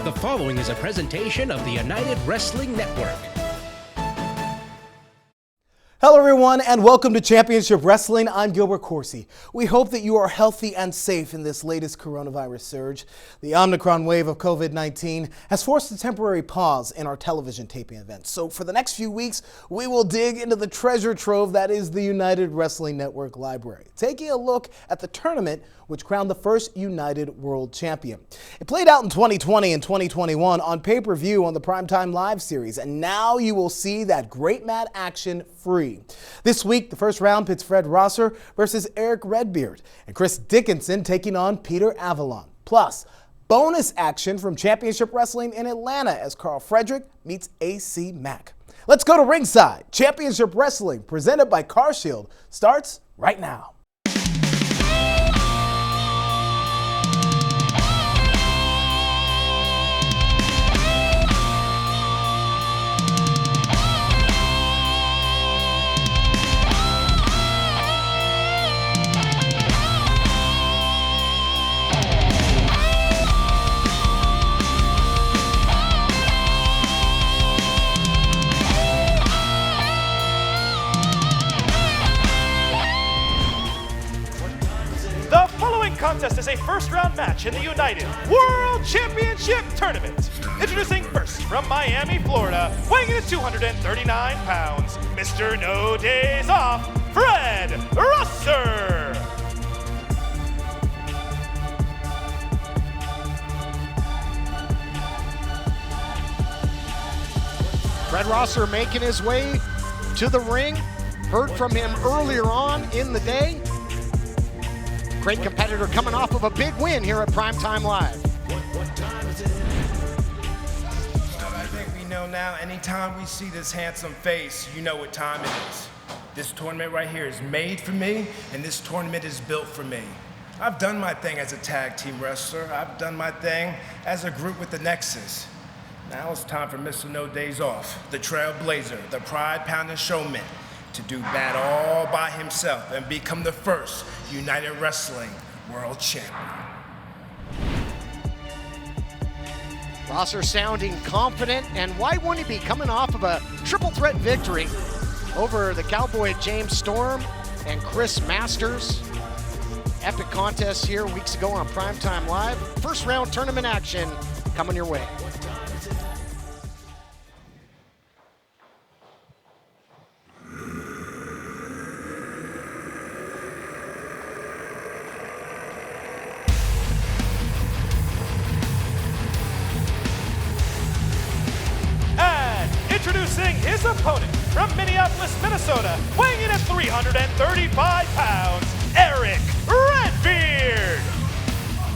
The following is a presentation of the United Wrestling Network. Hello everyone and welcome to Championship Wrestling. I'm Gilbert Corsey. We hope that you are healthy and safe in this latest coronavirus surge. The Omicron wave of COVID-19 has forced a temporary pause in our television taping events. So for the next few weeks, we will dig into the treasure trove that is the United Wrestling Network library, taking a look at the tournament which crowned the first United World Champion. It played out in 2020 and 2021 on pay-per-view on the Primetime Live series, and now you will see that great mat action free. This week, the first round pits Fred Rosser versus Erick Redbeard, and Chris Dickinson taking on Peter Avalon. Plus, bonus action from Championship Wrestling in Atlanta as Karl Fredericks meets AC Mack. Let's go to ringside. Championship Wrestling, presented by Car Shield, starts right now. Contest is a first-round match in the United World Championship Tournament. Introducing first from Miami, Florida, weighing in at 239 pounds, Mr. No Days Off, Fred Rosser. Fred Rosser making his way to the ring. Heard from him earlier on in the day. Great competitor coming off of a big win here at Primetime Live. I think we know now, anytime we see this handsome face, you know what time it is. This tournament right here is made for me, and this tournament is built for me. I've done my thing as a tag team wrestler. I've done my thing as a group with the Nexus. Now it's time for Mr. No Days Off, the Trailblazer, the pride-pounding showman, to do that all by himself and become the first United Wrestling World Champion. Rosser sounding confident, and why wouldn't he be coming off of a triple threat victory over the Cowboy James Storm and Chris Masters? Epic contest here weeks ago on Primetime Live. First round tournament action coming your way. Introducing his opponent from Minneapolis, Minnesota, weighing in at 335 pounds, Erick Redbeard.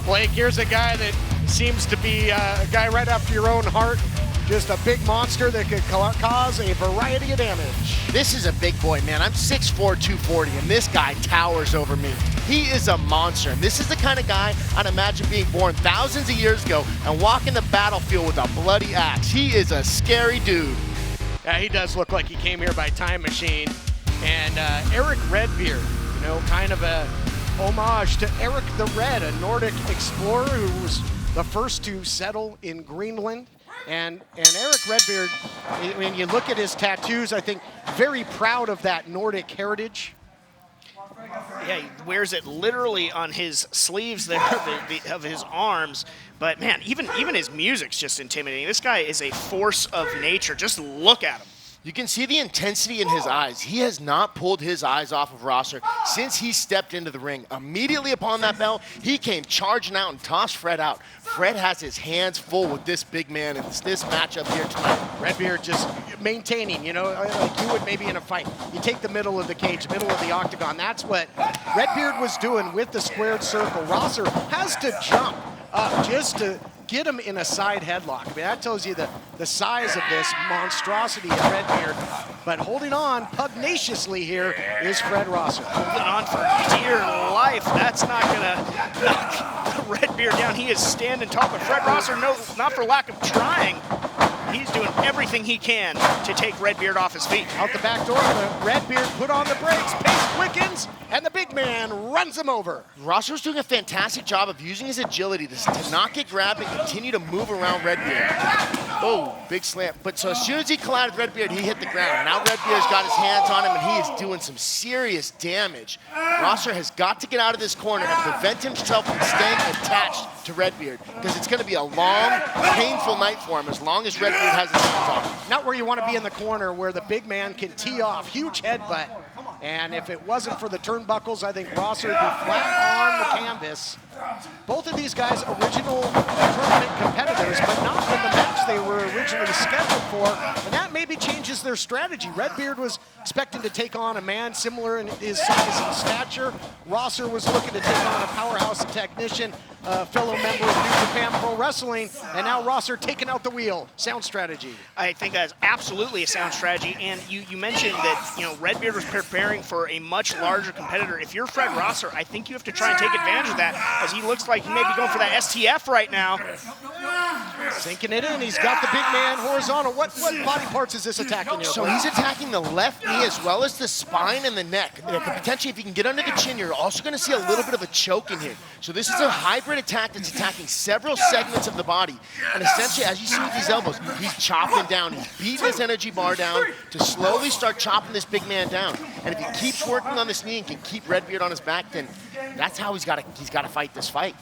Blake, here's a guy that seems to be a guy right after your own heart. Just a big monster that could cause a variety of damage. This is a big boy, man. I'm 6'4", 240, and this guy towers over me. He is a monster, and this is the kind of guy I'd imagine being born thousands of years ago and walking the battlefield with a bloody axe. He is a scary dude. Yeah, he does look like he came here by time machine. And Erick Redbeard, you know, kind of a homage to Eric the Red, a Nordic explorer who was the first to settle in Greenland. And Erick Redbeard, when you look at his tattoos, I think very proud of that Nordic heritage. Yeah, he wears it literally on his sleeves there of his arms. But man, even his music's just intimidating. This guy is a force of nature. Just look at him. You can see the intensity in his eyes. He has not pulled his eyes off of Rosser since he stepped into the ring. Immediately upon that bell, he came charging out and tossed Fred out. Fred has his hands full with this big man in this matchup here tonight. Redbeard just maintaining, you know, like you would maybe in a fight. You take the middle of the cage, middle of the octagon. That's what Redbeard was doing with the squared circle. Rosser has to jump up just to get him in a side headlock. I mean, that tells you the size of this monstrosity of Redbeard. But holding on pugnaciously here is Fred Rosser. Holding on for dear life. That's not gonna knock Redbeard down. He is standing tall, but Fred Rosser, no, not for lack of trying. he's doing everything he can to take Redbeard off his feet. Out the back door, the Redbeard put on the brakes, pace quickens, and the big man runs him over. Rosser's doing a fantastic job of using his agility to not get grabbed and continue to move around Redbeard. Oh, big slam. But so as soon as he collided with Redbeard, he hit the ground. Now Redbeard's got his hands on him, and he is doing some serious damage. Rosser has got to get out of this corner and prevent himself from staying attached to Redbeard, because it's going to be a long, painful night for him as long as Redbeard has his hands on him. Not where you want to be in the corner where the big man can tee off. Huge headbutt. And if it wasn't for the turnbuckles, I think Rosser would be flat on the canvas. Both of these guys, original tournament competitors, but not in the match they were originally scheduled for. And that maybe changes their strategy. Redbeard was expecting to take on a man similar in his size and stature. Rosser was looking to take on a powerhouse technician, fellow member of New Japan Pro Wrestling, and now Rosser taking out the wheel. Sound strategy. I think that's absolutely a sound strategy. And you mentioned that, you know, Redbeard was preparing for a much larger competitor. If you're Fred Rosser, I think you have to try and take advantage of that, as he looks like he may be going for that STF right now. Sinking it in. He's got the big man horizontal. What body parts is this attacking here? So he's attacking the left knee as well as the spine and the neck. Potentially, if you can get under the chin, you're also going to see a little bit of a choke in here. So this is a hybrid attack that's attacking several segments of the body. And essentially, as you see with these elbows, he's chopping down. He's beating his energy bar down to slowly start chopping this big man down. And if he keeps working on this knee and can keep Redbeard on his back, then that's how he's got to fight this fight.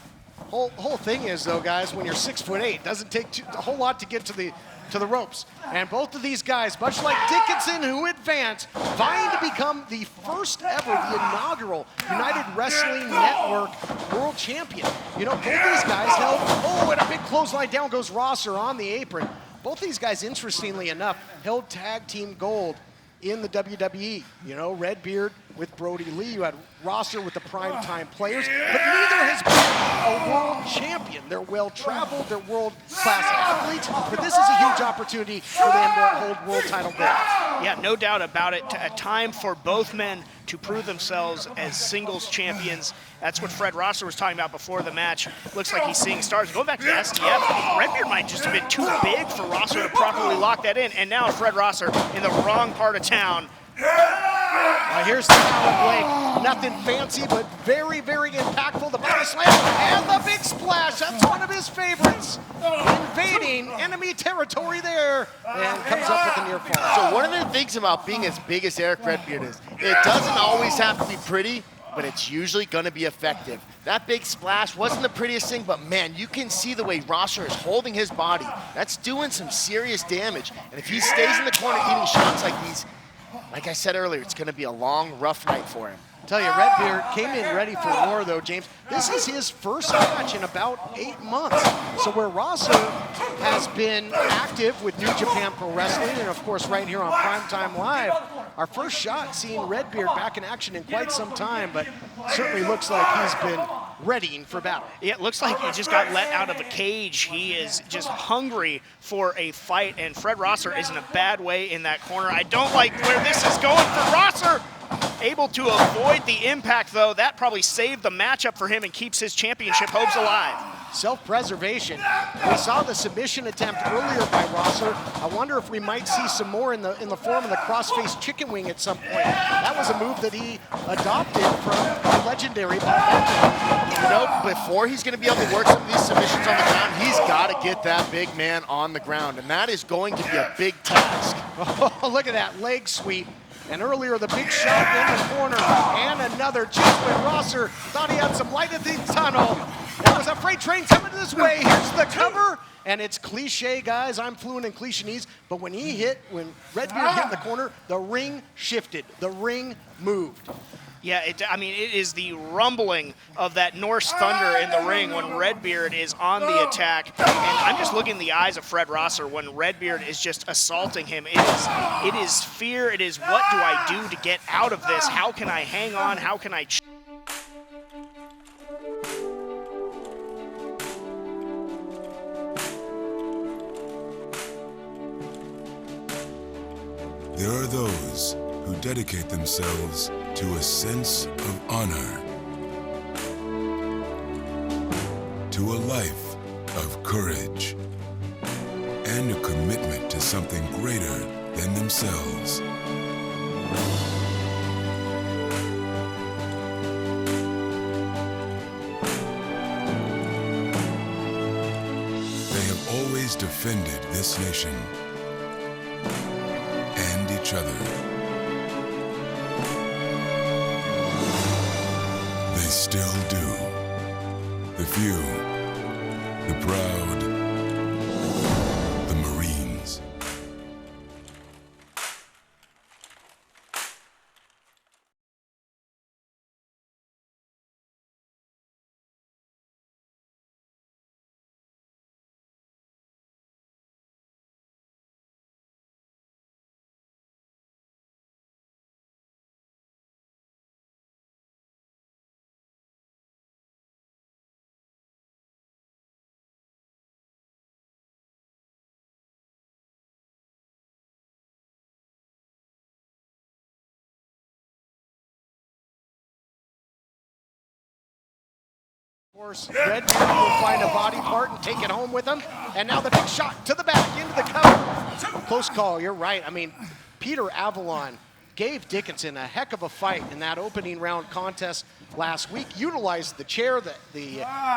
Whole thing is, though, guys, when you're 6'8", it doesn't take a whole lot to get to the ropes. And both of these guys, much like Dickinson, who advanced, vying to become the first ever, the inaugural United Wrestling Network World Champion. You know, both these guys held, and a big clothesline, down goes Rosser on the apron. Both these guys, interestingly enough, held tag team gold in the WWE. You know, Redbeard with Brody Lee. You had Rosser with the primetime players, but neither has been a world champion. They're well-traveled, they're world-class athletes, but this is a huge opportunity for them to hold world title gold. Yeah, no doubt about it. A time for both men to prove themselves as singles champions. That's what Fred Rosser was talking about before the match. Looks like he's seeing stars. Going back to the STF, Redbeard might just have been too big for Rosser to properly lock that in. And now Fred Rosser in the wrong part of town. Here's the power blade. Nothing fancy, but very, very impactful. The body slam and the big splash. That's one of his favorites. Invading enemy territory there, and comes up with a near fall. So one of the things about being as big as Erick Redbeard is, it doesn't always have to be pretty, but it's usually going to be effective. That big splash wasn't the prettiest thing, but man, you can see the way Rosser is holding his body. That's doing some serious damage. And if he stays in the corner eating shots like these, like I said earlier, it's going to be a long, rough night for him. I tell you, Redbeard came in ready for war, though, James. This is his first match in about 8 months. So where Rosser has been active with New Japan Pro Wrestling, and of course right here on Primetime Live, our first shot seeing Redbeard back in action in quite some time, but certainly looks like he's been readying for battle. Yeah, it looks like he just got let out of a cage. He is just hungry for a fight, and Fred Rosser is in a bad way in that corner. I don't like where this is going for Rosser. Able to avoid the impact, though. That probably saved the matchup for him and keeps his championship hopes alive. Self-preservation. We saw the submission attempt earlier by Rosser. I wonder if we might see some more in the form of the cross-face chicken wing at some point. That was a move that he adopted from the legendary Bob Barker. You know, before he's going to be able to work some of these submissions on the ground, he's got to get that big man on the ground, and that is going to be a big task. Oh, look at that leg sweep. And earlier, the big shot in the corner, and another just when Rosser thought he had some light at the tunnel. There was a freight train coming this way. Here's the cover, and it's cliche, guys. I'm fluent in cliches, but when Redbeard hit in the corner, the ring shifted. The ring moved. Yeah, it is the rumbling of that Norse thunder in the ring when Redbeard is on the attack. And I'm just looking in the eyes of Fred Rosser when Redbeard is just assaulting him. It is fear. It is, what do I do to get out of this? How can I hang on? How can I... There are those who dedicate themselves to a sense of honor, to a life of courage, and and a commitment to something greater than themselves. They have always defended this nation and each other. They still do. The few, the proud, the Marines. Of course, Redbeard will find a body part and take it home with him. And now the big shot to the back, into the cover. Close call, you're right. I mean, Peter Avalon gave Dickinson a heck of a fight in that opening round contest last week. Utilized the chair, the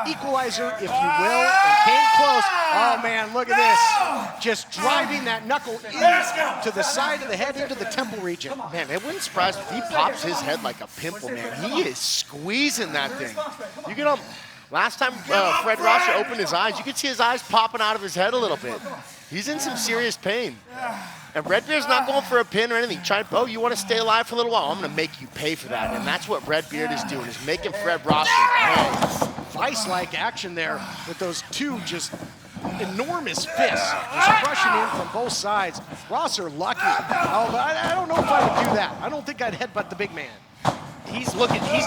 equalizer, if you will, and came close. Oh man, look at this. Just driving that knuckle into the side of the head, into the temple region. Man, it wouldn't surprise me if he pops his head like a pimple, man. He is squeezing that thing. You get him. Last time Fred Rosser opened his eyes, you could see his eyes popping out of his head a little bit. He's in some serious pain. And Redbeard's not going for a pin or anything. Oh, you want to stay alive for a little while? I'm going to make you pay for that. And that's what Redbeard is doing, is making Fred Rosser pay. Vice-like action there with those two just enormous fists just crushing in from both sides. Rosser lucky. Oh, but I don't know if I would do that. I don't think I'd headbutt the big man. He's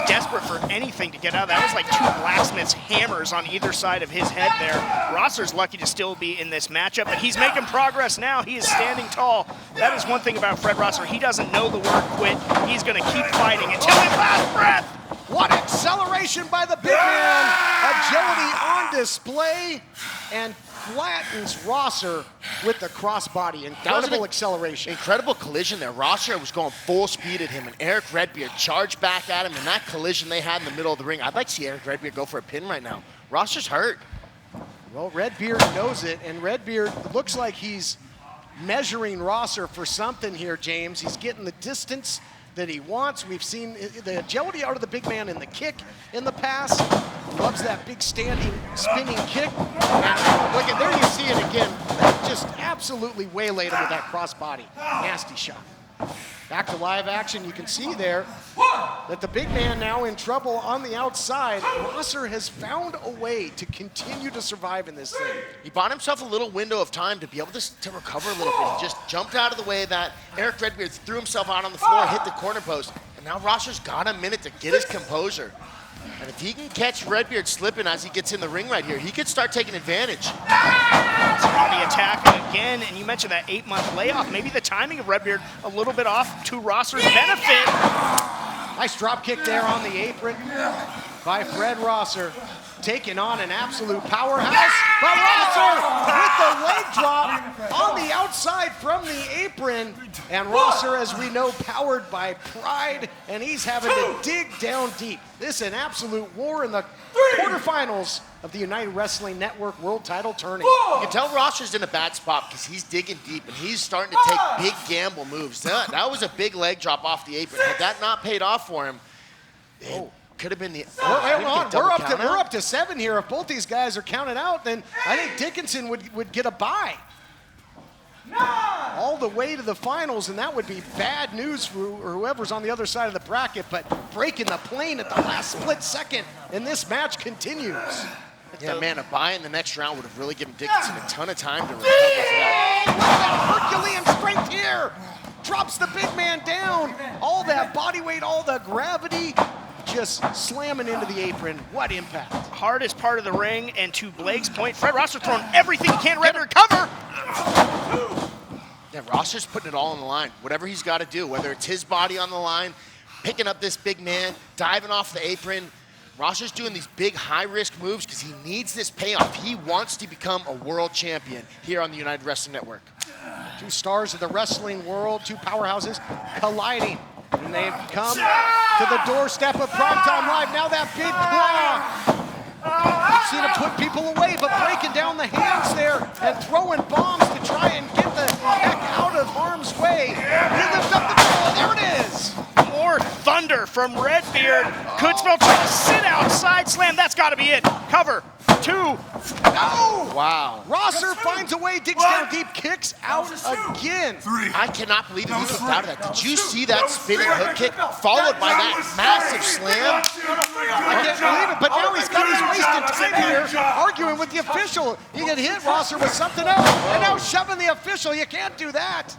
desperate for anything to get out of that. It was like two blacksmith's hammers on either side of his head there. Rosser's lucky to still be in this matchup, but he's making progress now. He is standing tall. That is one thing about Fred Rosser. He doesn't know the word quit. He's going to keep fighting until his last breath. What acceleration by the big man. Agility on display, and flattens Rosser with the crossbody. Incredible acceleration. Incredible collision there. Rosser was going full speed at him, and Erick Redbeard charged back at him, and that collision they had in the middle of the ring. I'd like to see Erick Redbeard go for a pin right now. Rosser's hurt. Well, Redbeard knows it, and Redbeard looks like he's measuring Rosser for something here, James. He's getting the distance that he wants. We've seen the agility out of the big man in the kick in the past. Loves that big standing, spinning kick. And look at there, you see it again. Just absolutely waylaid him with that crossbody. Nasty shot. Back to live action, you can see there that the big man now in trouble on the outside. Rosser has found a way to continue to survive in this thing. He bought himself a little window of time to be able to recover a little bit. He just jumped out of the way of that. Erick Redbeard threw himself out on the floor, hit the corner post, and now Rosser's got a minute to get his composure. And if he can catch Redbeard slipping as he gets in the ring right here, he could start taking advantage. The attack again, and you mentioned that 8-month layoff. Maybe the timing of Redbeard a little bit off to Rosser's benefit. Nice drop kick there on the apron by Fred Rosser, taking on an absolute powerhouse. But Rosser with the leg drop on the outside from the apron. And Rosser, as we know, powered by pride, and he's having to dig down deep. This is an absolute war in the quarterfinals of the United Wrestling Network World Title Tourney. You can tell Rosser's in a bad spot because he's digging deep and he's starting to take big gamble moves. That was a big leg drop off the apron. Had that not paid off for him, it could have been the... We're up to 7 here. If both these guys are counted out, then I think Dickinson would get a bye. All the way to the finals, and that would be bad news for whoever's on the other side of the bracket, but breaking the plane at the last split second, and this match continues. Yeah, man, a bye in the next round would have really given Dickinson a ton of time to recover for that. Look at that Herculean strength here. Drops the big man down. All that body weight, all the gravity, just slamming into the apron. What impact. Hardest part of the ring, and to Blake's point, Fred Rosser throwing everything he can to recover. Yeah, Rosser's putting it all on the line. Whatever he's got to do, whether it's his body on the line, picking up this big man, diving off the apron, Rosser's doing these big high-risk moves because he needs this payoff. He wants to become a world champion here on the United Wrestling Network. Two stars of the wrestling world, two powerhouses colliding. And they've come to the doorstep of Primetime Live. Now that big claw. You've seen him put people away, but breaking down the hands there and throwing bombs to try and get the heck out of harm's way. He lifts up the ball. There it is. More thunder from Redbeard. Could spell trying to sit out, side slam. That's got to be it. Cover. 2. No! Wow. Rosser finds a way, digs down deep, kicks out again. I cannot believe that he kicked out of that. Did you see that spinning hook kick followed by that massive slam? I can't believe it, but now he's got his wasted time here arguing with the official. He could hit Rosser with something else, and now shoving the official. You can't do that.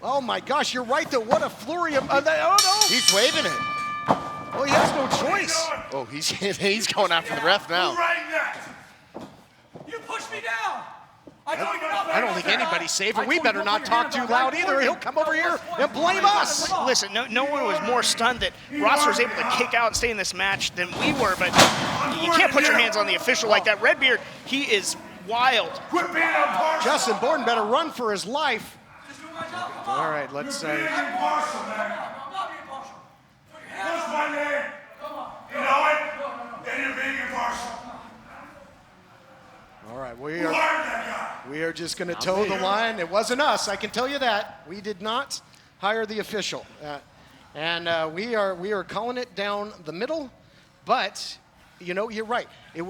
Oh my gosh, you're right though. What a flurry of, oh no! He's waving it. Well, he has no choice. Oh, he's going after the ref now. You pushed me down. I don't think anybody's safe, and we better not talk too loud either. He'll come over here and blame us. Listen, no one was more stunned that Rosser was able to kick out and stay in this match than we were, but you can't put your hands on the official like that. Redbeard, he is wild. Justin Borden better run for his life. All right, let's say. What's my name? You know it? Then you're being impartial. All right, we are just going to toe the line. It wasn't us, I can tell you that. We did not hire the official, and we are calling it down the middle. But you know, you're right.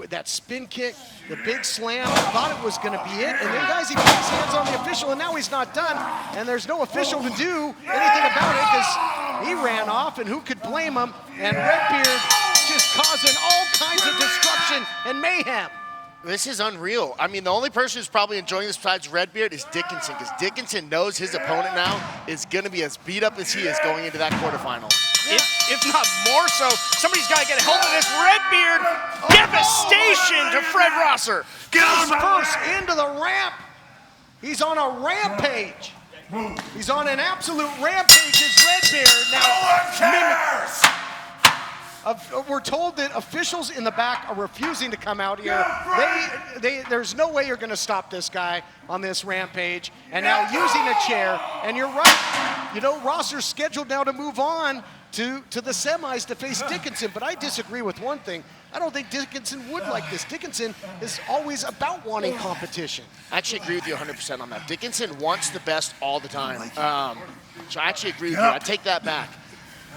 That spin kick, the big slam, thought it was going to be it, and then guys, he put his hands on the official, and now he's not done, and there's no official to do anything about it because he ran off, and who could blame him? And Redbeard just causing all kinds of destruction and mayhem. This is unreal. I mean, the only person who's probably enjoying this besides Redbeard is Dickinson, because Dickinson knows his opponent now is going to be as beat up as he is going into that quarterfinal. If not more so, somebody's got to get a hold of this. Redbeard, devastation to Fred Rosser. He's first into the ramp. He's on a rampage. He's on an absolute rampage as Redbeard now. We're told that officials in the back are refusing to come out here. There's no way you're going to stop this guy on this rampage. And now using a chair, and you're right. You know, Rosser's scheduled now to move on to the semis to face Dickinson, but I disagree with one thing. I don't think Dickinson would like this. Dickinson is always about wanting competition. I actually agree with you 100% on that. Dickinson wants the best all the time. So I actually agree with you. I take that back.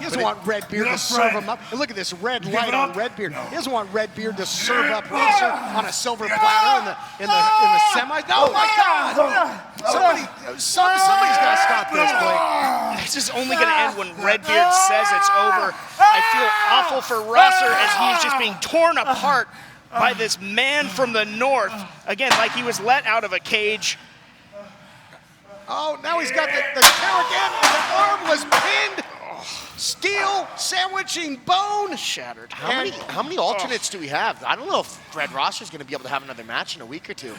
He doesn't want Redbeard to serve him up. And look at this red light on Redbeard. He doesn't want Redbeard to serve up Rosser on a silver platter in the semis. Oh my God! Somebody's got to stop this, Blake. This is only going to end when Redbeard says it's over. I feel awful for Rosser as he is just being torn apart by this man from the north. Again, like he was let out of a cage. Oh, now he's got the chair again, and the arm was pinned. Steel sandwiching bone shattered. How many alternates do we have? I don't know if Fred Rosser's going to be able to have another match in a week or two.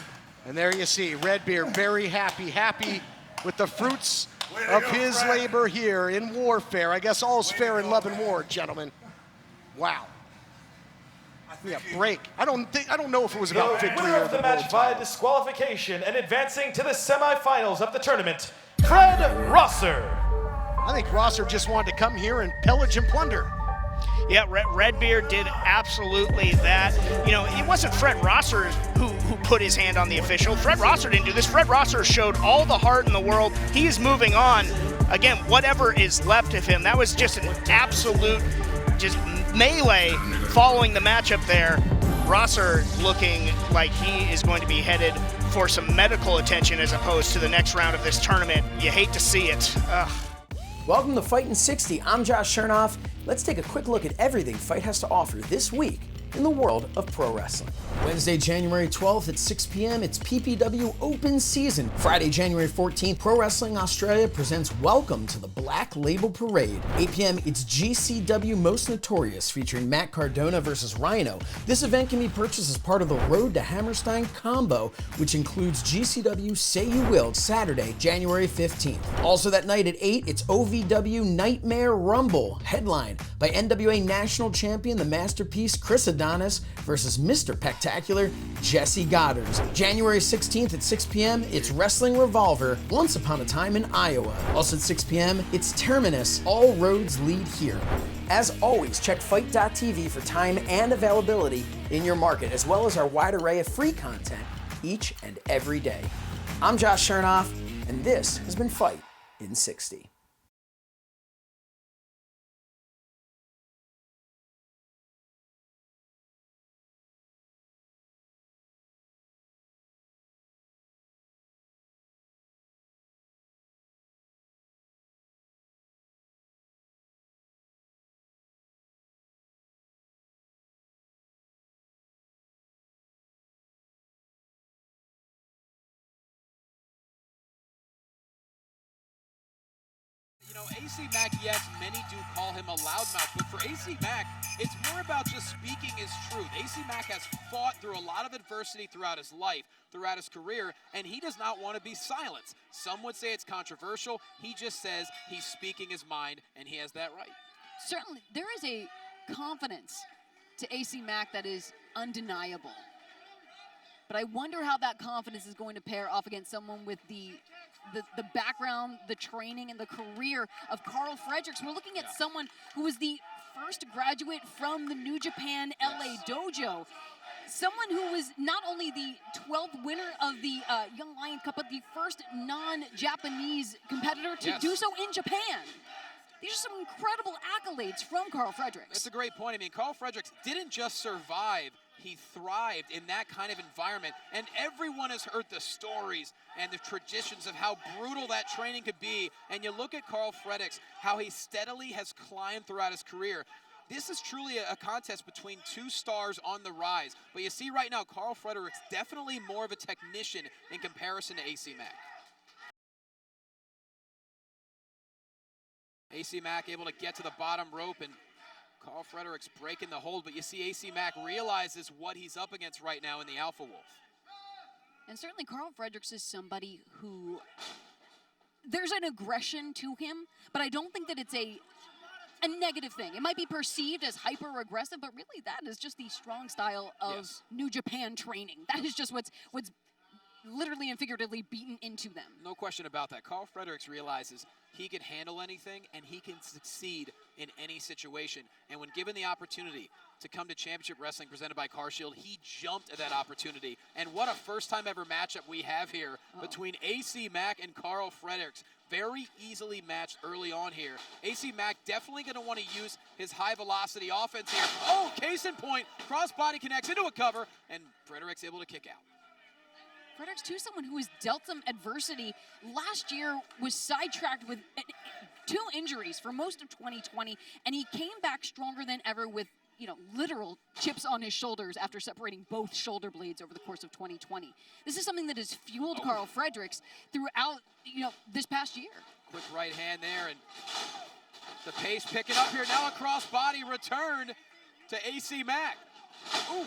And there you see Redbeard very happy with the fruits of his labor here in warfare. I guess all's fair in love and war, gentlemen. Wow. Yeah, break. I don't know if it was about victory winner or of the the match via disqualification and advancing to the semifinals of the tournament, Fred Rosser. I think Rosser just wanted to come here and pillage and plunder. Yeah, Redbeard did absolutely that. You know, it wasn't Fred Rosser who put his hand on the official. Fred Rosser didn't do this. Fred Rosser showed all the heart in the world. He is moving on. Again, whatever is left of him, that was just an absolute just melee following the matchup there. Rosser looking like he is going to be headed for some medical attention as opposed to the next round of this tournament. You hate to see it. Ugh. Welcome to Fightin' 60. I'm Josh Chernoff. Let's take a quick look at everything Fight has to offer this week in the world of pro wrestling. Wednesday, January 12th at 6 p.m., it's PPW Open Season. Friday, January 14th, Pro Wrestling Australia presents Welcome to the Black Label Parade. 8 p.m., it's GCW Most Notorious featuring Mack Cardona versus RHINO. This event can be purchased as part of the Road to Hammerstein combo, which includes GCW Say You Will, Saturday, January 15th. Also that night at 8, it's OVW Nightmare Rumble, headlined by NWA National Champion, the Masterpiece Chris Adonis versus Mr. Spectacular Jesse Goddard. January 16th at 6 p.m., it's Wrestling Revolver, Once Upon a Time in Iowa. Also at 6 p.m., it's Terminus, All Roads Lead Here. As always, check Fight.tv for time and availability in your market, as well as our wide array of free content each and every day. I'm Josh Chernoff, and this has been Fight in 60. You know, AC Mack, yes, many do call him a loudmouth, but for AC Mack, it's more about just speaking his truth. AC Mack has fought through a lot of adversity throughout his life, throughout his career, and he does not want to be silenced. Some would say it's controversial. He just says he's speaking his mind, and he has that right. Certainly, there is a confidence to AC Mack that is undeniable. But I wonder how that confidence is going to pair off against someone with the background, the training, and the career of Karl Fredericks. We're looking at someone who was the first graduate from the New Japan LA dojo. Someone who was not only the 12th winner of the Young Lion Cup, but the first non-Japanese competitor to do so in Japan. These are some incredible accolades from Karl Fredericks. That's a great point. I mean, Karl Fredericks didn't just survive, he thrived in that kind of environment. And everyone has heard the stories and the traditions of how brutal that training could be. And you look at Karl Fredericks, how he steadily has climbed throughout his career. This is truly a contest between two stars on the rise. But you see right now, Karl Fredericks definitely more of a technician in comparison to AC Mack. AC Mack able to get to the bottom rope, and Karl Fredericks breaking the hold, but you see AC Mack realizes what he's up against right now in the Alpha Wolf. And certainly Karl Fredericks is somebody who, there's an aggression to him, but I don't think that it's a negative thing. It might be perceived as hyper-aggressive, but really that is just the strong style of New Japan training. That is just what's literally and figuratively beaten into them. No question about that. Karl Fredericks realizes he can handle anything and he can succeed in any situation. And when given the opportunity to come to Championship Wrestling presented by CarShield, he jumped at that opportunity. And what a first-time ever matchup we have here between AC Mack and Karl Fredericks. Very easily matched early on here. AC Mack definitely going to want to use his high-velocity offense here. Oh, case in point, crossbody connects into a cover, and Fredericks able to kick out. Fredericks, too, someone who has dealt some adversity. Last year was sidetracked with 2 injuries for most of 2020, and he came back stronger than ever with, you know, literal chips on his shoulders after separating both shoulder blades over the course of 2020. This is something that has fueled Karl Fredericks throughout, you know, this past year. Quick right hand there, and the pace picking up here. Now a crossbody return to AC Mack. Ooh.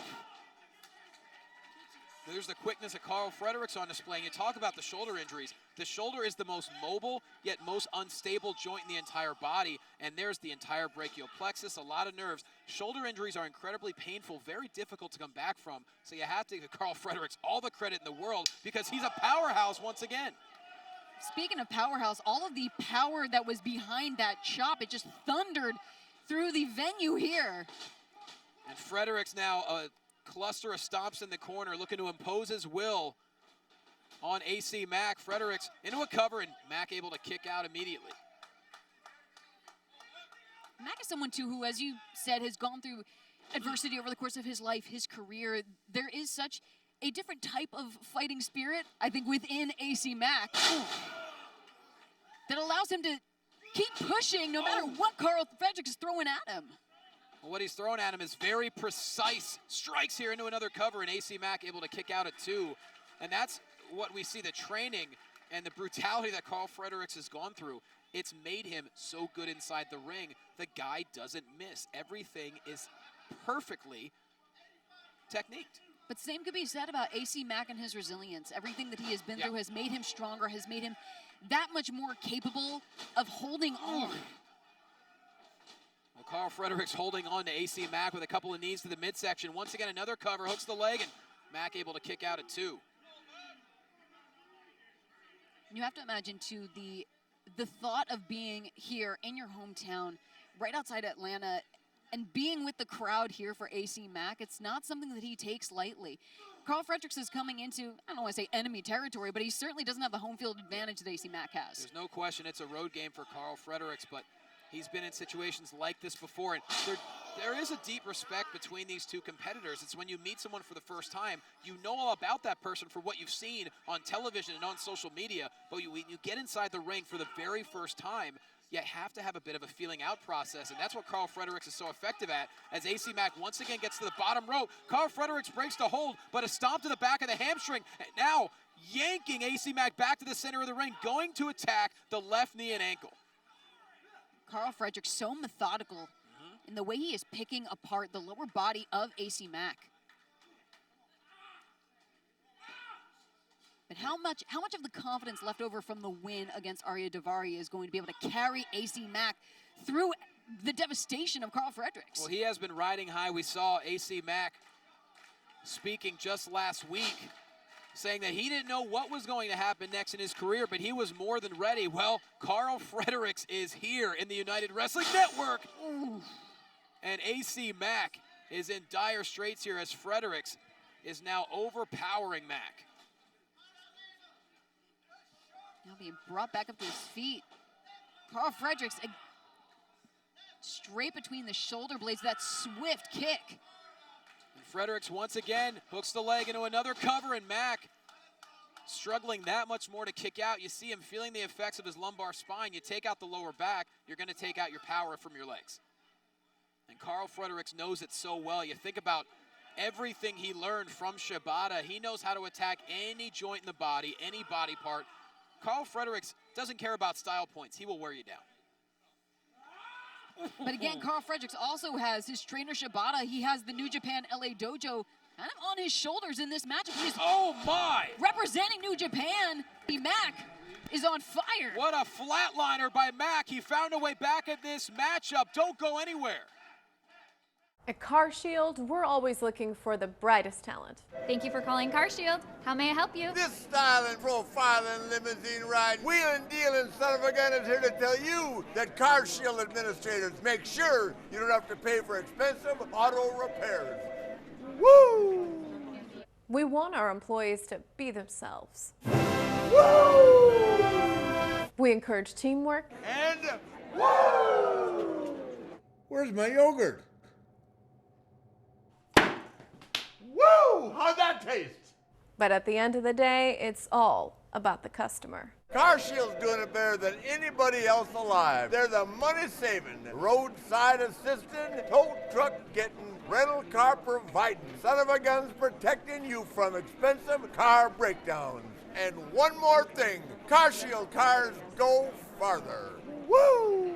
There's the quickness of Karl Fredericks on display. And you talk about the shoulder injuries. The shoulder is the most mobile, yet most unstable joint in the entire body. And there's the entire brachial plexus, a lot of nerves. Shoulder injuries are incredibly painful, very difficult to come back from. So you have to give Karl Fredericks all the credit in the world because he's a powerhouse once again. Speaking of powerhouse, all of the power that was behind that chop, it just thundered through the venue here. And Fredericks now cluster of stomps in the corner, looking to impose his will on AC Mack. Fredericks into a cover, and Mack able to kick out immediately. Mack is someone, too, who, as you said, has gone through adversity over the course of his life, his career. There is such a different type of fighting spirit, I think, within AC Mack that allows him to keep pushing no matter what Karl Fredericks is throwing at him. Well, what he's throwing at him is very precise strikes here into another cover, and AC Mack able to kick out at 2. And that's what we see, the training and the brutality that Karl Fredericks has gone through. It's made him so good inside the ring. The guy doesn't miss. Everything is perfectly techniqued. But same could be said about AC Mack and his resilience. Everything that he has been through has made him stronger, has made him that much more capable of holding on. Well, Karl Fredericks holding on to AC Mack with a couple of knees to the midsection. Once again, another cover, hooks the leg, and Mack able to kick out at 2. You have to imagine, too, the thought of being here in your hometown, right outside Atlanta, and being with the crowd here for AC Mack, it's not something that he takes lightly. Karl Fredericks is coming into, I don't want to say enemy territory, but he certainly doesn't have the home field advantage that AC Mack has. There's no question it's a road game for Karl Fredericks, but he's been in situations like this before, and there is a deep respect between these two competitors. It's when you meet someone for the first time, you know all about that person for what you've seen on television and on social media, but when you get inside the ring for the very first time, you have to have a bit of a feeling out process, and that's what Karl Fredericks is so effective at. As AC Mack once again gets to the bottom rope, Karl Fredericks breaks the hold, but a stomp to the back of the hamstring, and now yanking AC Mack back to the center of the ring, going to attack the left knee and ankle. Karl Fredericks so methodical in the way he is picking apart the lower body of AC Mack. But how much of the confidence left over from the win against Ariya Daivari is going to be able to carry AC Mack through the devastation of Karl Fredericks? Well, he has been riding high. We saw AC Mack speaking just last week, saying that he didn't know what was going to happen next in his career, but he was more than ready. Well, Karl Fredericks is here in the United Wrestling Network. Ooh. And AC Mack is in dire straits here as Fredericks is now overpowering Mack. Now being brought back up to his feet. Karl Fredericks straight between the shoulder blades, that swift kick. And Fredericks once again hooks the leg into another cover, and Mack struggling that much more to kick out. You see him feeling the effects of his lumbar spine. You take out the lower back, you're going to take out your power from your legs. And Karl Fredericks knows it so well. You think about everything he learned from Shibata. He knows how to attack any joint in the body, any body part. Karl Fredericks doesn't care about style points. He will wear you down. But again, Karl Fredericks also has his trainer Shibata. He has the New Japan LA Dojo kind of on his shoulders in this matchup. He's representing New Japan. Mack is on fire. What a flatliner by Mack. He found a way back at this matchup. Don't go anywhere. At CarShield, we're always looking for the brightest talent. Thank you for calling CarShield. How may I help you? This styling, profiling, limousine ride, wheeling, dealing son of a gun is here to tell you that CarShield administrators make sure you don't have to pay for expensive auto repairs. Woo! We want our employees to be themselves. Woo! We encourage teamwork. And woo! Where's my yogurt? Woo! How'd that taste? But at the end of the day, it's all about the customer. CarShield's doing it better than anybody else alive. They're the money-saving, roadside assisting, tow truck getting, rental car providing, son of a guns protecting you from expensive car breakdowns. And one more thing, CarShield cars go farther. Woo!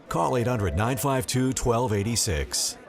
Call 800-952-1286.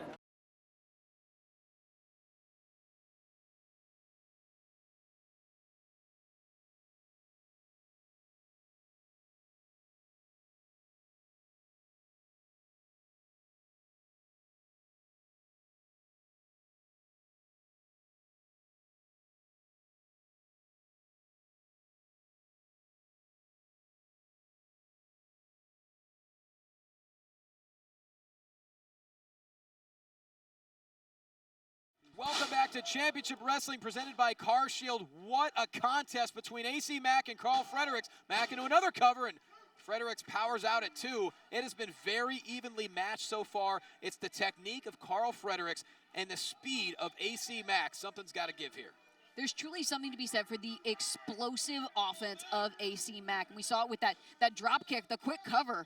Welcome back to Championship Wrestling presented by CarShield. What a contest between AC Mack and Karl Fredericks. Mack into another cover, and Fredericks powers out at 2. It has been very evenly matched so far. It's the technique of Karl Fredericks and the speed of AC Mack. Something's got to give here. There's truly something to be said for the explosive offense of AC Mack. And we saw it with that drop kick, the quick cover.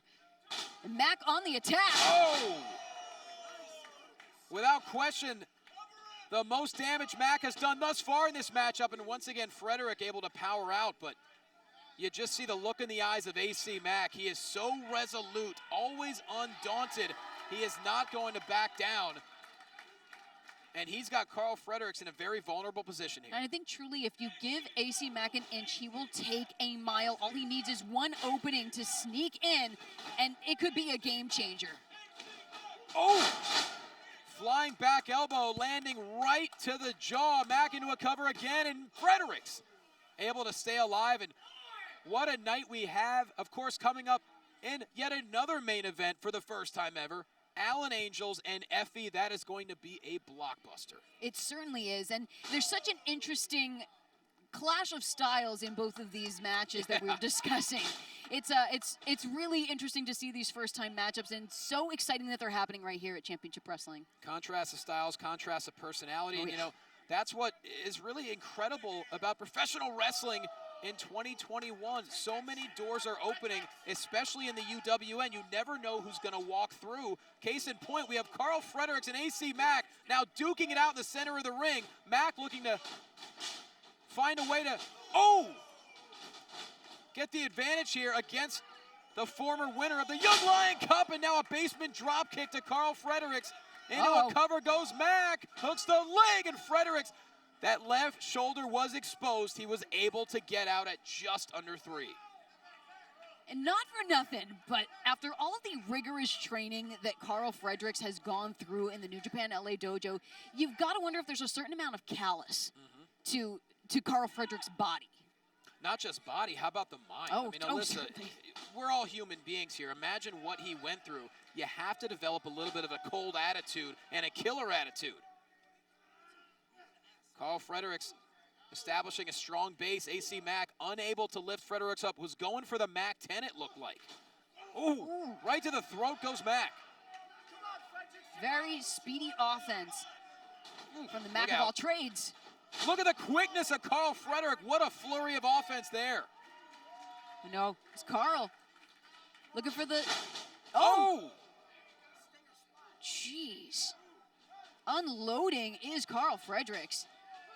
And Mack on the attack. Oh! Without question, the most damage Mack has done thus far in this matchup, and once again, Frederick able to power out, but you just see the look in the eyes of AC Mack. He is so resolute, always undaunted. He is not going to back down. And he's got Karl Fredericks in a very vulnerable position here. And I think truly if you give AC Mack an inch, he will take a mile. All he needs is one opening to sneak in, and it could be a game changer. Oh! Flying back elbow, landing right to the jaw. Mack into a cover again, and Fredericks able to stay alive. And what a night we have, of course, coming up in yet another main event for the first time ever. Allen Angels and Effie, that is going to be a blockbuster. It certainly is, and there's such an interesting clash of styles in both of these matches that we were discussing. It's really interesting to see these first-time matchups, and so exciting that they're happening right here at Championship Wrestling. Contrast of styles, contrast of personality, and you know, that's what is really incredible about professional wrestling in 2021. So many doors are opening, especially in the UWN. You never know who's going to walk through. Case in point, we have Karl Fredericks and AC Mack now duking it out in the center of the ring. Mack looking to find a way to, get the advantage here against the former winner of the Young Lion Cup, and now a basement drop kick to Karl Fredericks. Into a cover goes Mack, hooks the leg, and Fredericks, that left shoulder was exposed. He was able to get out at just under 3. And not for nothing, but after all of the rigorous training that Karl Fredericks has gone through in the New Japan LA dojo, you've got to wonder if there's a certain amount of callus to Karl Fredericks' body. Not just body, how about the mind? I mean, Alyssa, we're all human beings here. Imagine what he went through. You have to develop a little bit of a cold attitude and a killer attitude. Karl Fredericks establishing a strong base. AC Mack unable to lift Fredericks up. Was going for the Mack 10, it looked like. Ooh, right to the throat goes Mack. Very speedy offense from the Mack of all trades. Look at the quickness of Karl Frederick. What a flurry of offense there. No, it's Karl. Looking for the... Jeez. Unloading is Karl Fredericks.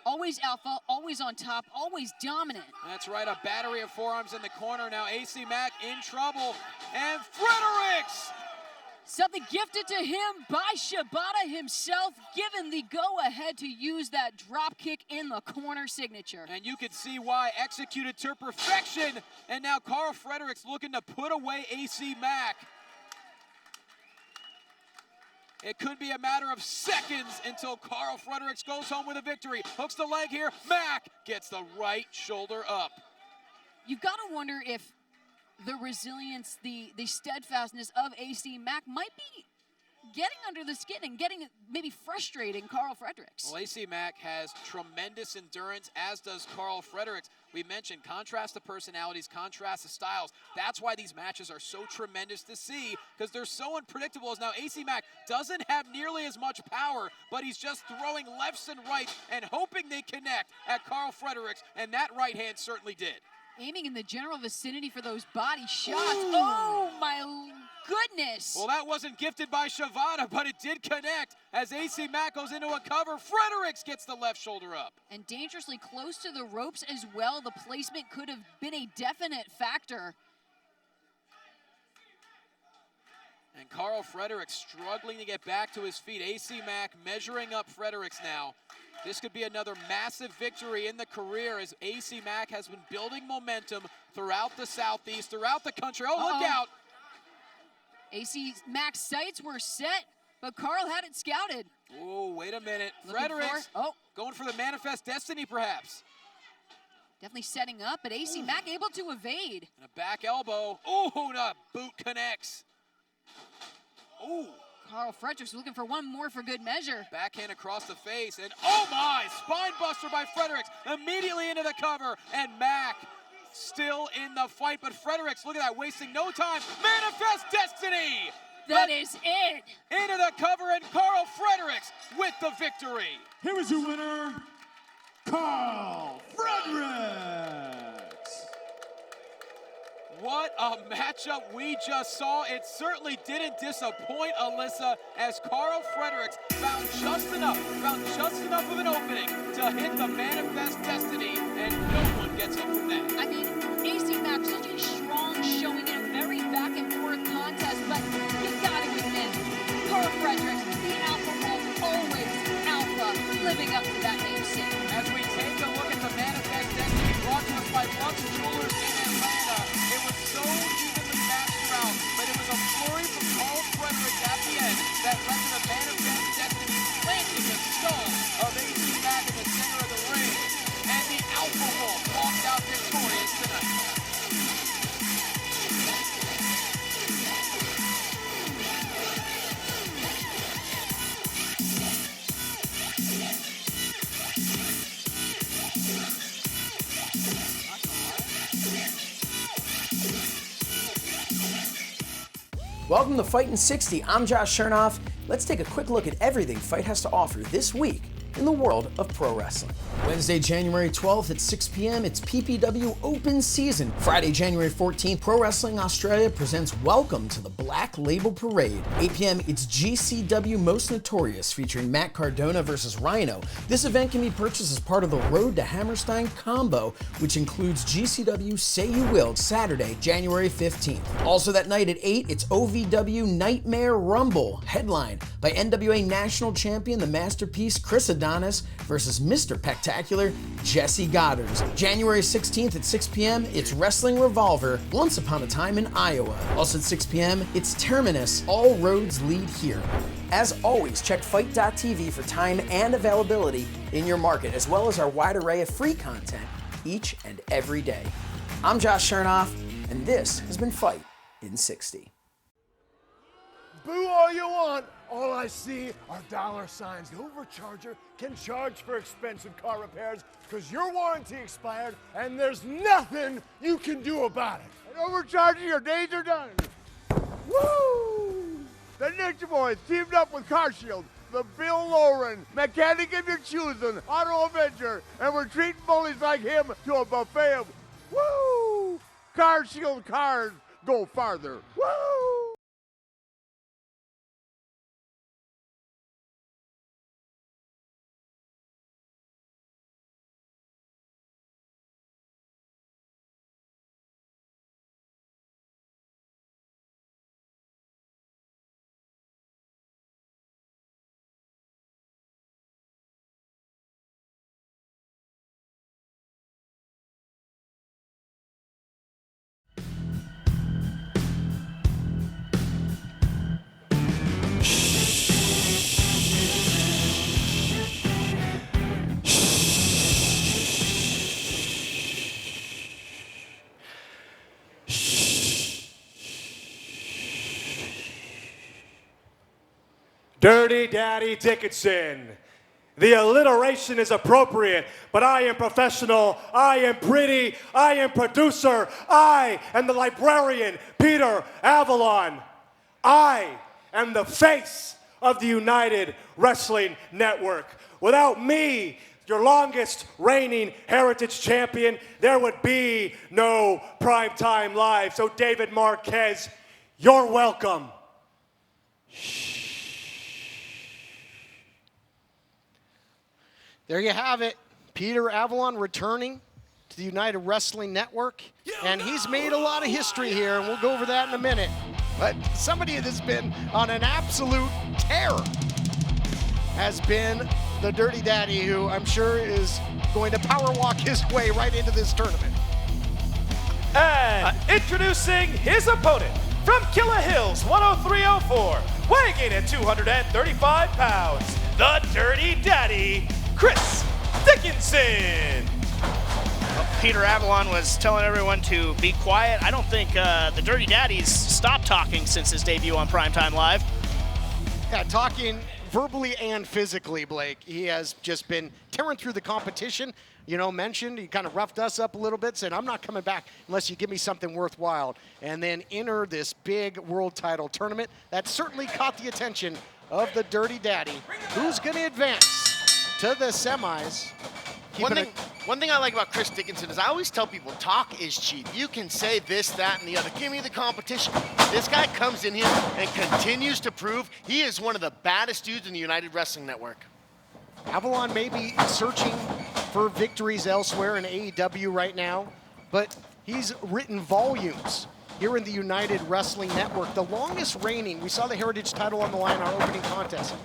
Always alpha, always on top, always dominant. That's right, a battery of forearms in the corner. Now AC Mack in trouble, and Fredericks! Something gifted to him by Shibata himself, given the go-ahead to use that drop kick in the corner signature. And you can see why, executed to perfection. And now Karl Fredericks looking to put away AC Mack. It could be a matter of seconds until Karl Fredericks goes home with a victory. Hooks the leg here. Mack gets the right shoulder up. You've got to wonder if the resilience, the steadfastness of AC Mack might be getting under the skin and getting maybe frustrating Karl Fredericks. Well, AC Mack has tremendous endurance, as does Karl Fredericks. We mentioned contrast of personalities, contrast of styles. That's why these matches are so tremendous to see, because they're so unpredictable. As now AC Mack doesn't have nearly as much power, but he's just throwing lefts and rights and hoping they connect at Karl Fredericks, and that right hand certainly did. Aiming in the general vicinity for those body shots. Oh my goodness. Well, that wasn't gifted by Shibata, but it did connect as AC Mack goes into a cover. Fredericks gets the left shoulder up. And dangerously close to the ropes as well. The placement could have been a definite factor. And Karl Fredericks struggling to get back to his feet. AC Mack measuring up Fredericks now. This could be another massive victory in the career, as AC Mack has been building momentum throughout the Southeast, throughout the country. Oh, look out! AC Mack's sights were set, but Karl had it scouted. Oh, wait a minute. Fredericks going for the Manifest Destiny, perhaps. Definitely setting up, but AC Mack able to evade. And a back elbow. Oh, the boot connects. Oh. Karl Fredericks looking for one more for good measure. Backhand across the face, and oh my, spine buster by Fredericks, immediately into the cover, and Mack still in the fight, but Fredericks, look at that, wasting no time. Manifest Destiny! That is it! Into the cover, and Karl Fredericks with the victory. Here is your winner, Karl Fredericks. What matchup we just saw. It certainly didn't disappoint, Alyssa, as Karl Fredericks found just enough of an opening to hit the Manifest Destiny, and no one gets hit from that. I mean, AC Mack, such a strong showing in a very back and forth contest, but you gotta admit, Karl Fredericks, the alpha wolf, always alpha, living up to that namesake. As we take a look at the Manifest Destiny brought to us by Lux Jewelers in Atlanta, it was so evenly matched out, but it was a flurry from Karl Fredericks at the end that led to the Manifest Destiny planting the skull of AC Mack in the center of the ring, and the alpha wolf walked out victorious tonight. Welcome to Fight in 60. I'm Josh Chernoff. Let's take a quick look at everything Fight has to offer this week in the world of pro wrestling. Wednesday, January 12th at 6 p.m., it's PPW Open Season. Friday, January 14th, Pro Wrestling Australia presents Welcome to the Black Label Parade. 8 p.m., it's GCW Most Notorious featuring Mack Cardona versus RHINO. This event can be purchased as part of the Road to Hammerstein combo, which includes GCW Say You Will Saturday, January 15th. Also that night at 8, it's OVW Nightmare Rumble, headlined by NWA National Champion, the Masterpiece Chris Adonis versus Mr. Spectacular Jesse Goddard's. January 16th at 6 p.m., it's Wrestling Revolver, Once Upon a Time in Iowa. Also at 6 p.m., it's Terminus, All Roads Lead Here. As always, check Fight.tv for time and availability in your market, as well as our wide array of free content each and every day. I'm Josh Chernoff, and this has been Fight in 60. Boo all you want. All I see are dollar signs. The overcharger can charge for expensive car repairs because your warranty expired and there's nothing you can do about it. And overcharging, your days are done. Woo! The Ninja Boys teamed up with Car Shield, the Bill Lauren, mechanic of your choosing, Auto Avenger, and we're treating bullies like him to a buffet of woo! Car Shield cars go farther. Woo! Dirty Daddy Dickinson. The alliteration is appropriate, but I am professional, I am pretty, I am producer, I am the librarian, Peter Avalon. I am the face of the United Wrestling Network. Without me, your longest reigning heritage champion, there would be no Primetime Live. So David Marquez, you're welcome. There you have it. Peter Avalon returning to the United Wrestling Network. And he's made a lot of history here, and we'll go over that in a minute. But somebody that's been on an absolute tear has been the Dirty Daddy, who I'm sure is going to power walk his way right into this tournament. And introducing his opponent from Killa Hills 10304, weighing in at 235 pounds, the Dirty Daddy, Chris Dickinson. Well, Peter Avalon was telling everyone to be quiet. I don't think the Dirty Daddy's stopped talking since his debut on Primetime Live. Yeah, talking verbally and physically, Blake. He has just been tearing through the competition. You know, mentioned, he kind of roughed us up a little bit, said, I'm not coming back unless you give me something worthwhile. And then enter this big world title tournament. That certainly caught the attention of the Dirty Daddy, who's going to advance to the semis. One thing I like about Chris Dickinson is I always tell people talk is cheap. You can say this, that, and the other. Give me the competition. This guy comes in here and continues to prove he is one of the baddest dudes in the United Wrestling Network. Avalon may be searching for victories elsewhere in AEW right now, but he's written volumes here in the United Wrestling Network. The longest reigning, we saw the Heritage title on the line in our opening contest.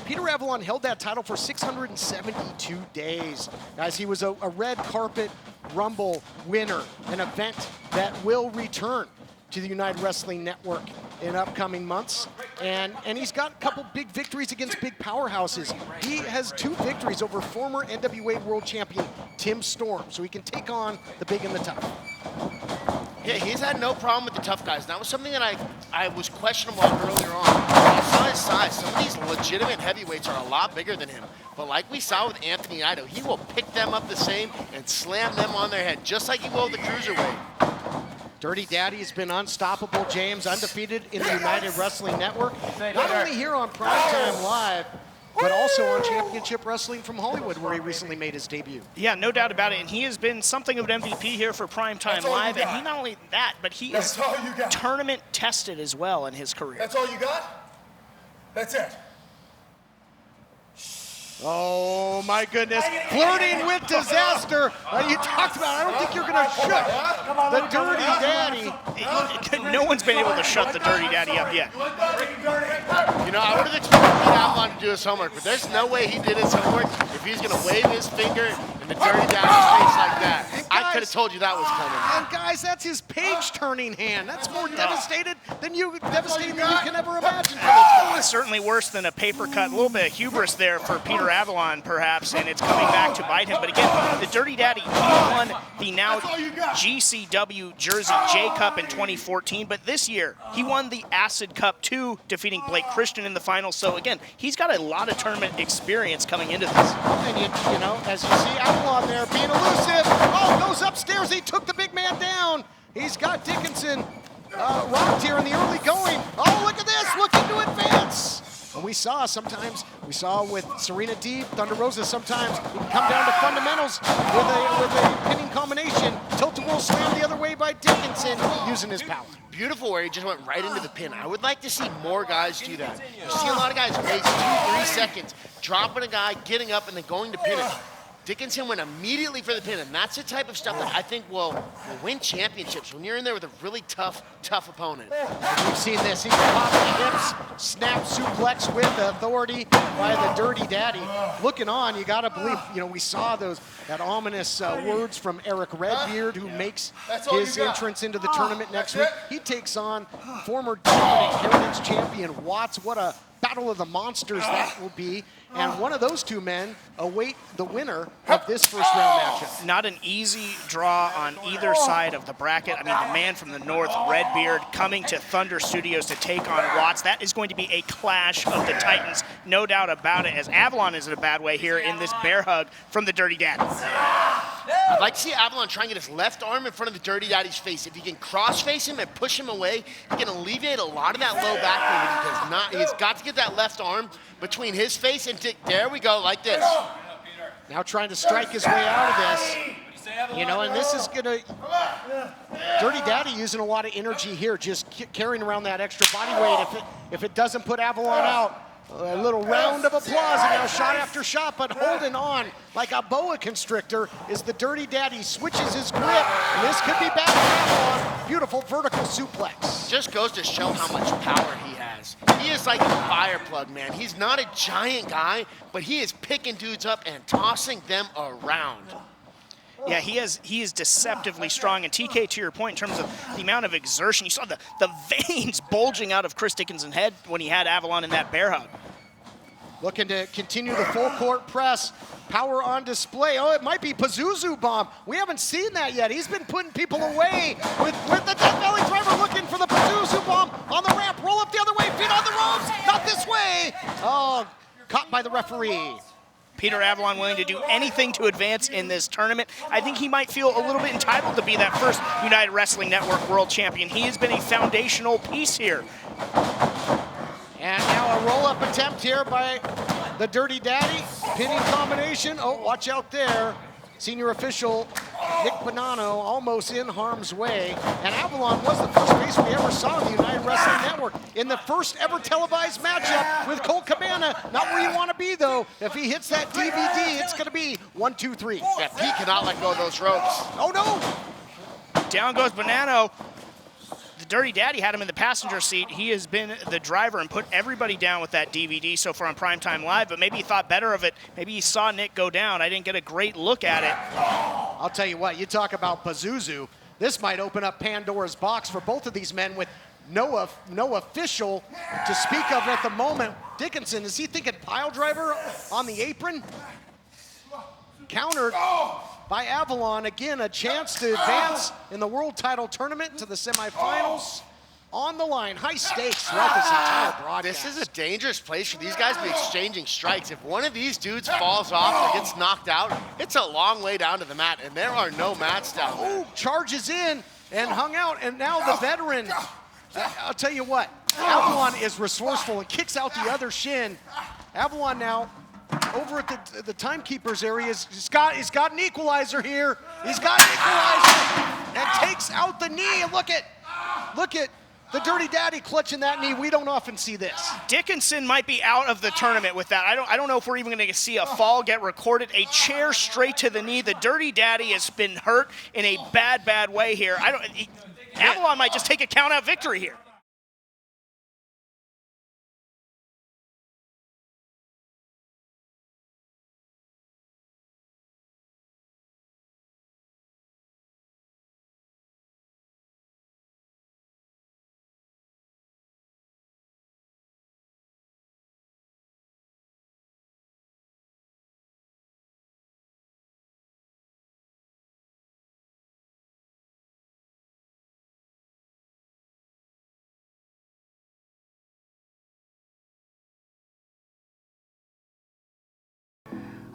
Peter Avalon held that title for 672 days. Guys, he was a red carpet Rumble winner, an event that will return to the United Wrestling Network in upcoming months. And he's got a couple big victories against big powerhouses. He has 2 victories over former NWA World Champion Tim Storm, so he can take on the big and the tough. Yeah, he's had no problem with the tough guys. That was something that I was questionable of earlier on. I saw his size. Some of these legitimate heavyweights are a lot bigger than him. But like we saw with Anthony Ido, he will pick them up the same and slam them on their head, just like he will with the cruiserweight. Dirty Daddy has been unstoppable, James, undefeated in the United Wrestling Network. Not only here on Primetime Live, but also on Championship Wrestling from Hollywood, where he recently made his debut. Yeah, no doubt about it. And he has been something of an MVP here for Primetime Live. And he not only that, but he is tournament tested as well in his career. That's all you got? That's it. Oh my goodness, flirting with disaster. You talked about, I don't think you're gonna shut the Dirty Daddy. No one's been able to shut the Dirty Daddy up yet. You know, I would have expected Pete Avalon to do his homework, but there's no way he did his homework if he's gonna wave his finger in the Dirty Daddy's face like that. I could have told you that was coming. And guys, that's his page-turning hand. That's more devastating than you can ever imagine. Certainly worse than a paper cut. A little bit of hubris there for Peter Avalon, perhaps, and it's coming back to bite him. But again, the Dirty Daddy, he won the now GCW Jersey J Cup in 2014, but this year he won the Acid Cup 2, defeating Blake Christian in the finals. So again, he's got a lot of tournament experience coming into this. And you know, as you see Avalon there being elusive. Oh, goes upstairs, he took the big man down. He's got Dickinson rocked here in the early going. Oh, look at this, looking to advance. And we saw with Serena Deeb, Thunder Rosa, sometimes you can come down to fundamentals with a pinning combination. Tilt-a-whirl slam the other way by Dickinson using his power. Beautiful where he just went right into the pin. I would like to see more guys do that. You see a lot of guys waste 2-3 seconds, dropping a guy, getting up, and then going to pin it. Dickinson went immediately for the pin, and that's the type of stuff that I think will win championships when you're in there with a really tough opponent. We've seen this. He pops hips, snap suplex with authority by the Dirty Daddy. Looking on, you got to believe, you know, we saw that ominous words from Erick Redbeard, who makes his entrance into the tournament next week. He takes on former dominant Heritage champion Watts. What a battle of the monsters that will be. And one of those two men await the winner of this first round matchup. Not an easy draw on either side of the bracket. I mean, the man from the north, Redbeard, coming to Thunder Studios to take on Watts. That is going to be a clash of the Titans, no doubt about it, as Avalon is in a bad way here in this bear hug from the Dirty Daddy. I'd like to see Avalon try and get his left arm in front of the Dirty Daddy's face. If he can cross-face him and push him away, he can alleviate a lot of that low back pain. He does not. He's got to get that left arm between his face and Dick. There we go, like this. Now trying to strike his way out of this. You know, and this is gonna, Dirty Daddy using a lot of energy here, just carrying around that extra body weight. If it doesn't put Avalon out, a little round of applause, and now shot after shot, but holding on like a boa constrictor is the Dirty Daddy. Switches his grip, and this could be bad for Avalon. Beautiful vertical suplex. Just goes to show how much power he has. He is like a fire plug, man. He's not a giant guy, but he is picking dudes up and tossing them around. Yeah, he is deceptively strong. And TK, to your point, in terms of the amount of exertion, you saw the veins bulging out of Chris Dickinson's head when he had Avalon in that bear hug. Looking to continue the full court press. Power on display. Oh, it might be Pazuzu bomb. We haven't seen that yet. He's been putting people away with the Death Valley driver looking for the Pazuzu bomb on the ramp. Roll up the other way, feet on the ropes. Not this way. Oh, caught by the referee. Peter Avalon willing to do anything to advance in this tournament. I think he might feel a little bit entitled to be that first United Wrestling Network World Champion. He has been a foundational piece here. And now a roll-up attempt here by the Dirty Daddy. Pinning combination. Oh, watch out there. Senior official Nick Bonanno almost in harm's way. And Avalon was the first face we ever saw in the United Wrestling Network in the first ever televised matchup with Colt Cabana. Not where you want to be, though. If he hits that DVD, it's going to be 1, 2, 3. Yeah, Pete cannot let go of those ropes. Oh, no. Down goes Bonanno. The Dirty Daddy had him in the passenger seat. He has been the driver and put everybody down with that DVD so far on Primetime Live, but maybe he thought better of it. Maybe he saw Nick go down. I didn't get a great look at it. I'll tell you what, you talk about Pazuzu. This might open up Pandora's box for both of these men with no official to speak of at the moment. Dickinson, is he thinking pile driver on the apron? Countered by Avalon. Again, a chance to advance in the world title tournament to the semifinals. On the line, high stakes throughout this entire broadcast. This is a dangerous place for these guys to be exchanging strikes. If one of these dudes falls off or gets knocked out, it's a long way down to the mat, and there are no mats down there. Ooh, charges in and hung out, and now the veteran, I'll tell you what, Avalon is resourceful and kicks out the other shin. Avalon now over at the timekeeper's area. He's got an equalizer here. He's got an equalizer and takes out the knee. And look at the Dirty Daddy clutching that knee. We don't often see this. Dickinson might be out of the tournament with that. I don't know if we're even going to see a fall get recorded. A chair straight to the knee. The Dirty Daddy has been hurt in a bad way here. Avalon might just take a count-out victory here.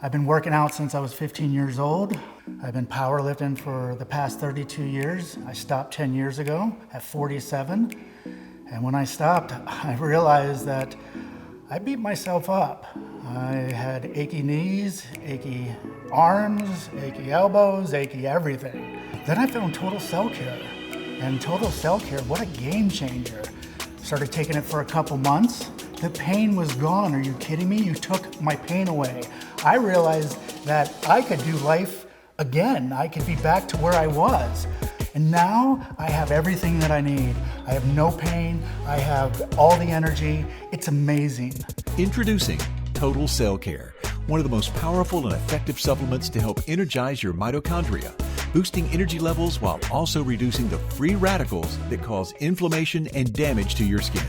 I've been working out since I was 15 years old. I've been powerlifting for the past 32 years. I stopped 10 years ago at 47. And when I stopped, I realized that I beat myself up. I had achy knees, achy arms, achy elbows, achy everything. Then I found Total Cell Care. And Total Cell Care, what a game changer. Started taking it for a couple months. The pain was gone. Are you kidding me? You took my pain away. I realized that I could do life again. I could be back to where I was. And now I have everything that I need. I have no pain. I have all the energy. It's amazing. Introducing Total Cell Care, one of the most powerful and effective supplements to help energize your mitochondria, boosting energy levels while also reducing the free radicals that cause inflammation and damage to your skin.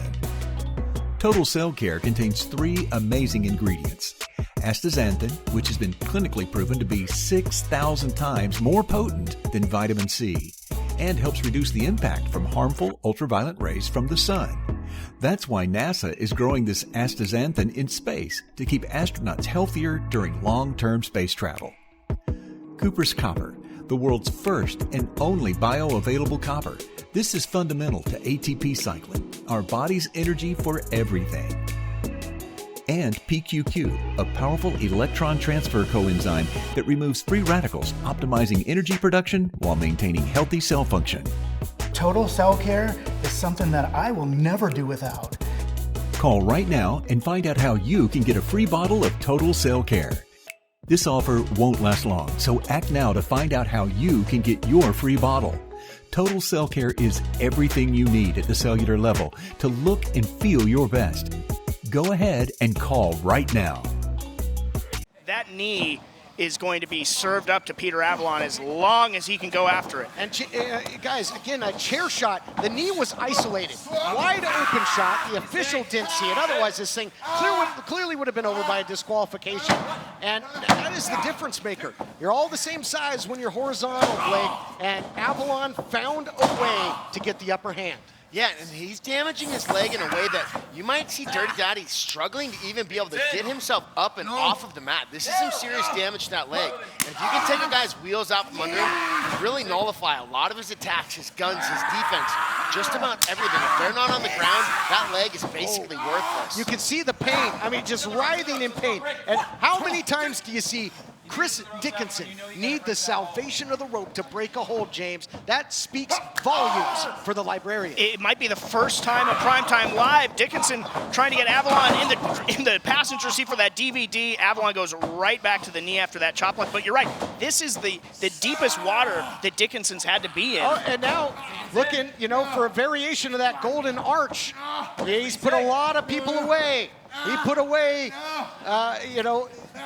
Total Cell Care contains 3 amazing ingredients. Astaxanthin, which has been clinically proven to be 6,000 times more potent than vitamin C, and helps reduce the impact from harmful ultraviolet rays from the sun. That's why NASA is growing this astaxanthin in space to keep astronauts healthier during long-term space travel. Cooper's Copper, the world's first and only bioavailable copper. This is fundamental to ATP cycling, our body's energy for everything. And PQQ, a powerful electron transfer coenzyme that removes free radicals, optimizing energy production while maintaining healthy cell function. Total Cell Care is something that I will never do without. Call right now and find out how you can get a free bottle of Total Cell Care. This offer won't last long, so act now to find out how you can get your free bottle. Total Cell Care is everything you need at the cellular level to look and feel your best. Go ahead and call right now. That knee is going to be served up to Peter Avalon as long as he can go after it. And guys, again, a chair shot. The knee was isolated. Wide open shot. The official didn't see it. Otherwise, this thing clearly would have been over by a disqualification. And that is the difference maker. You're all the same size when you're horizontal, Blake. And Avalon found a way to get the upper hand. Yeah, and he's damaging his leg in a way that you might see Dirty Daddy struggling to even be able to get himself up and off of the mat. This is some serious damage to that leg. And if you can take a guy's wheels out from under him, really nullify a lot of his attacks, his guns, his defense, just about everything. If they're not on the ground, that leg is basically worthless. You can see the pain. I mean, just writhing in pain. And how many times do you see Chris Dickinson need the salvation of the rope to break a hold, James. That speaks volumes for the librarian. It might be the first time at Primetime Live, Dickinson trying to get Avalon in the passenger seat for that DVD. Avalon goes right back to the knee after that chop block. But you're right, this is the deepest water that Dickinson's had to be in. Oh, and now looking, for a variation of that golden arch. He's put a lot of people away. He put away,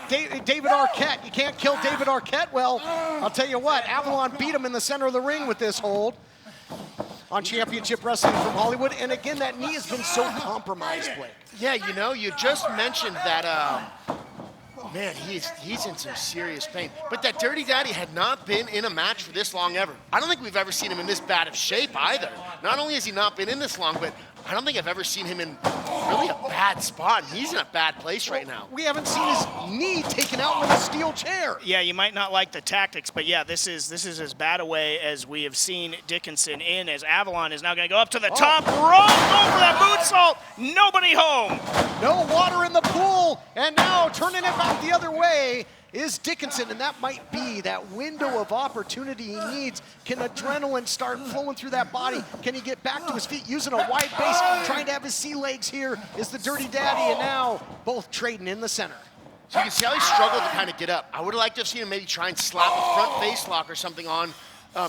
David Arquette. You can't kill David Arquette. Well, I'll tell you what, Avalon beat him in the center of the ring with this hold on Championship Wrestling from Hollywood. And again, that knee has been so compromised, Blake. Yeah, you just mentioned that, man, he's in some serious pain. But that Dirty Daddy had not been in a match for this long ever. I don't think we've ever seen him in this bad of shape either. Not only has he not been in this long, but I don't think I've ever seen him in really a bad spot. He's in a bad place right now. We haven't seen his knee taken out with a steel chair. Yeah, you might not like the tactics, but yeah, this is as bad a way as we have seen Dickinson in, as Avalon is now going to go up to the top rope, going for that moonsault. Nobody home. No water in the pool, and now turning it back the other way is Dickinson, and that might be that window of opportunity he needs. Can adrenaline start flowing through that body? Can he get back to his feet using a wide base, trying to have his sea legs here is the Dirty Daddy, and now both trading in the center. So you can see how he struggled to kind of get up. I would have liked to have seen him maybe try and slap a front face lock or something on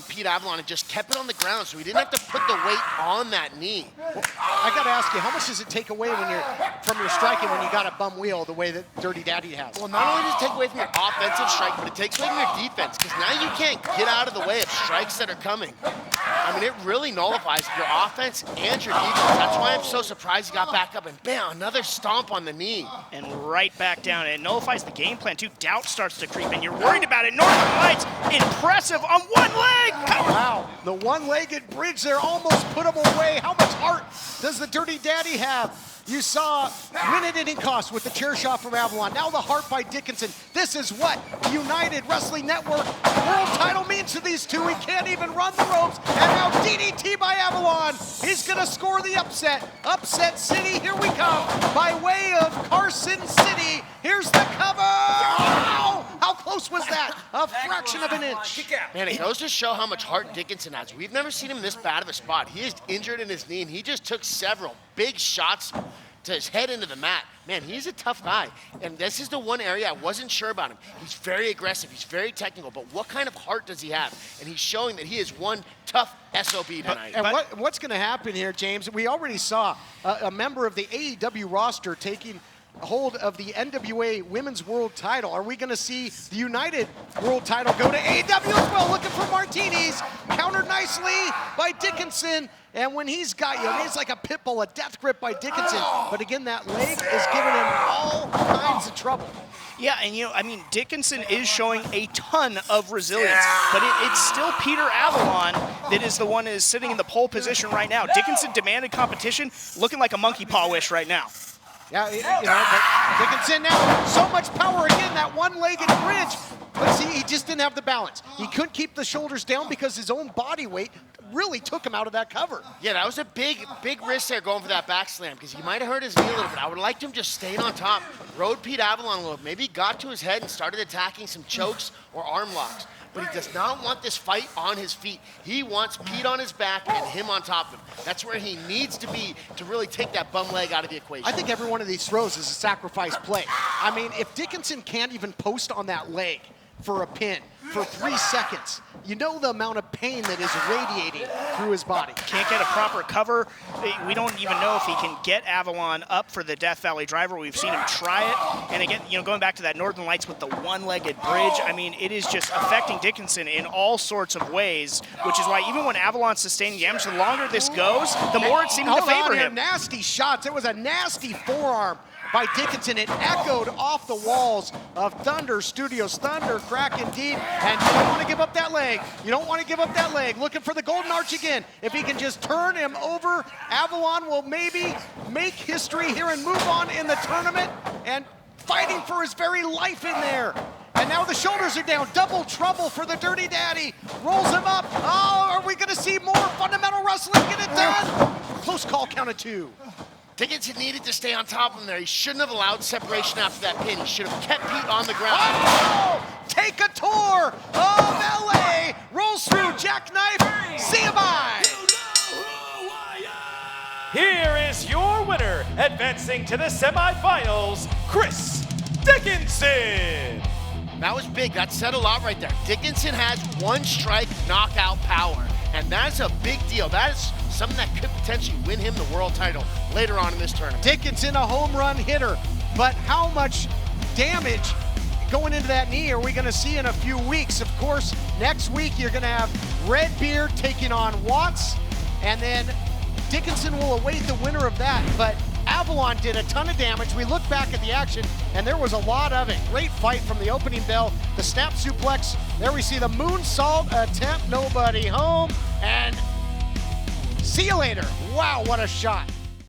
Pete Avalon and just kept it on the ground so he didn't have to put the weight on that knee. Well, I got to ask you, how much does it take away from your striking when you got a bum wheel the way that Dirty Daddy has? Well, not only does it take away from your offensive strike, but it takes away from your defense, because now you can't get out of the way of strikes that are coming. I mean, it really nullifies your offense and your defense. That's why I'm so surprised he got back up and bam, another stomp on the knee. And right back down. It nullifies the game plan too. Doubt starts to creep in. You're worried about it. Northern Lights, impressive on one leg. Wow, the one-legged bridge there almost put him away. How much heart does the Dirty Daddy have? You saw win it inning cost with the chair shot from Avalon. Now the heart by Dickinson. This is what the United Wrestling Network world title means to these two. He can't even run the ropes. And now DDT by Avalon. He's going to score the upset. Upset City, here we come. By way of Carson City. Here's the cover. Oh, how close was that? A fraction of an inch. Man, it goes to show how much heart Dickinson has. We've never seen him in this bad of a spot. He is injured in his knee, and he just took several big shots to his head into the mat. Man, he's a tough guy. And this is the one area I wasn't sure about him. He's very aggressive. He's very technical. But what kind of heart does he have? And he's showing that he is one tough SOB tonight. And what's going to happen here, James? We already saw a member of the AEW roster taking hold of the NWA Women's World title. Are we going to see the United World title go to AEW as well? Looking for martinis. Countered nicely by Dickinson. And when he's got you, it's like a pit bull, a death grip by Dickinson. But again, that leg is giving him all kinds of trouble. Yeah, and Dickinson is showing a ton of resilience, but it's still Peter Avalon that is the one that is sitting in the pole position right now. Dickinson demanded competition, looking like a monkey paw wish right now. Yeah, but Dickinson now, so much power again, that one-legged bridge. But see, he just didn't have the balance. He couldn't keep the shoulders down because his own body weight really took him out of that cover. Yeah, that was a big risk there going for that back slam, because he might have hurt his knee a little bit. I would have liked him just staying on top, rode Pete Avalon a little, maybe got to his head and started attacking some chokes or arm locks. But he does not want this fight on his feet. He wants Pete on his back and him on top of him. That's where he needs to be to really take that bum leg out of the equation. I think every one of these throws is a sacrifice play. I mean, if Dickinson can't even post on that leg for a pin for 3 seconds, you know the amount of pain that is radiating through his body. Can't get a proper cover. We don't even know if he can get Avalon up for the Death Valley Driver. We've seen him try it. And again, going back to that Northern Lights with the one-legged bridge, I mean, it is just affecting Dickinson in all sorts of ways, which is why even when Avalon's sustaining damage, the longer this goes, the more it seems to favor him. Nasty shots. It was a nasty forearm by Dickinson. It echoed off the walls of Thunder Studios. Thunder cracking deep, and you don't want to give up that leg. You don't want to give up that leg. Looking for the golden arch again. If he can just turn him over, Avalon will maybe make history here and move on in the tournament, and fighting for his very life in there. And now the shoulders are down. Double trouble for the Dirty Daddy. Rolls him up. Oh, are we going to see more fundamental wrestling? Get it done. Close call, count of 2. Dickinson needed to stay on top of him there. He shouldn't have allowed separation after that pin. He should have kept Pete on the ground. Oh! Take a tour of LA. Rolls through, jackknife. See you bye. Here is your winner, advancing to the semifinals, Chris Dickinson. That was big. That said a lot right there. Dickinson has one strike knockout power, and that's a big deal. That is something that could potentially win him the world title later on in this tournament. Dickinson, a home run hitter, but how much damage going into that knee are we going to see in a few weeks? Of course, next week you're going to have Redbeard taking on Watts, and then Dickinson will await the winner of that, but Avalon did a ton of damage. We look back at the action, and there was a lot of it. Great fight from the opening bell, the snap suplex. There we see the moonsault attempt, nobody home, and see you later. Wow, what a shot.